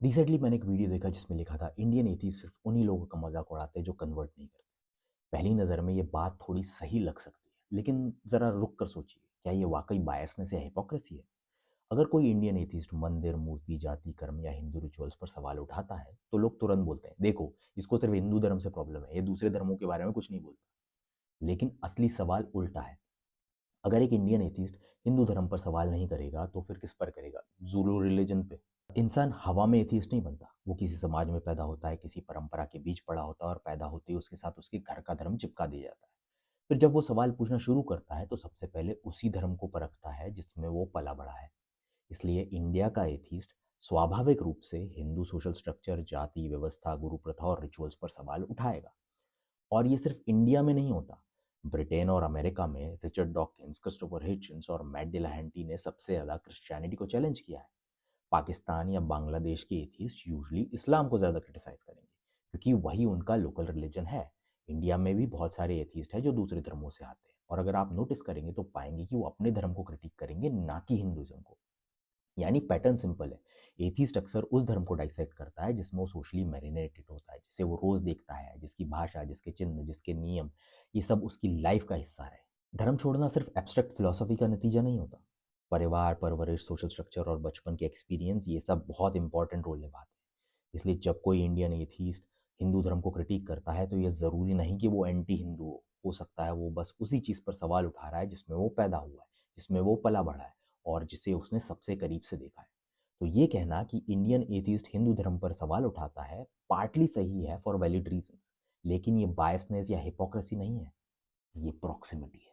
Recently मैंने एक video देखा जिसमें लिखा था इंडियन एथीस्ट सिर्फ उन्हीं लोगों का मजाक उड़ाते हैं जो कन्वर्ट नहीं करते। पहली नज़र में ये बात थोड़ी सही लग सकती है, लेकिन ज़रा रुक कर सोचिए, क्या ये वाकई बायसनेस या हिपोक्रेसी है? अगर कोई इंडियन एथीस्ट मंदिर, मूर्ति, जाति, कर्म या हिंदू रिचुअल्स पर सवाल उठाता है तो लोग तुरंत बोलते हैं, देखो, इसको सिर्फ हिंदू धर्म से प्रॉब्लम है, ये दूसरे धर्मों के बारे में कुछ नहीं बोलता। लेकिन असली सवाल उल्टा है। अगर एक इंडियन एथीस्ट हिंदू धर्म पर सवाल नहीं करेगा तो फिर किस पर करेगा? जूलू रिलीजन पे। इंसान हवा में एथीस्ट नहीं बनता, वो किसी समाज में पैदा होता है, किसी परंपरा के बीच पड़ा होता है और पैदा होते ही उसके साथ उसके घर का धर्म चिपका दिया जाता है। फिर जब वो सवाल पूछना शुरू करता है तो सबसे पहले उसी धर्म को परखता है जिसमें वो पला बड़ा है। इसलिए इंडिया का एथीस्ट स्वाभाविक रूप से हिंदू सोशल स्ट्रक्चर, जाति व्यवस्था, गुरु प्रथा और रिचुअल्स पर सवाल उठाएगा। और ये सिर्फ इंडिया में नहीं होता। ब्रिटेन और अमेरिका में रिचर्ड डॉकिंस, क्रिस्टोफर हिचन्स और मैट डिलाहंटी ने सबसे ज़्यादा क्रिश्चियनिटी को चैलेंज किया है। पाकिस्तान या बांग्लादेश के एथीस्ट यूजली इस्लाम को ज़्यादा क्रिटिसाइज करेंगे क्योंकि वही उनका लोकल रिलीजन है। इंडिया में भी बहुत सारे एथीस्ट हैं जो दूसरे धर्मों से आते हैं, और अगर आप नोटिस करेंगे तो पाएंगे कि वो अपने धर्म को क्रिटिक करेंगे, ना कि हिंदुइज्म को। यानी पैटर्न सिंपल है। एथीस्ट अक्सर उस धर्म को डाइसेक्ट करता है जिसमें वो सोशली मैरिनेटेड होता है, जिसे वो रोज देखता है, जिसकी भाषा, जिसके चिन्ह, जिसके नियम, ये सब उसकी लाइफ का हिस्सा है। धर्म छोड़ना सिर्फ एब्स्ट्रैक्ट फिलोसफी का नतीजा नहीं होता। परिवार, परवरिश, सोशल स्ट्रक्चर और बचपन के एक्सपीरियंस, ये सब बहुत इंपॉर्टेंट रोल निभाते हैं। इसलिए जब कोई इंडियन एथीस्ट हिंदू धर्म को क्रिटिक करता है तो ये ज़रूरी नहीं कि वो एंटी हिंदू हो सकता है वो बस उसी चीज़ पर सवाल उठा रहा है जिसमें वो पैदा हुआ है, जिसमें वो पला बढ़ा है और जिसे उसने सबसे करीब से देखा है। तो ये कहना कि इंडियन एथीस्ट हिंदू धर्म पर सवाल उठाता है पार्टली सही है फॉर वैलिड रीजंस, लेकिन ये बायसनेस या हिपोक्रेसी नहीं है, ये प्रॉक्सिमिटी है।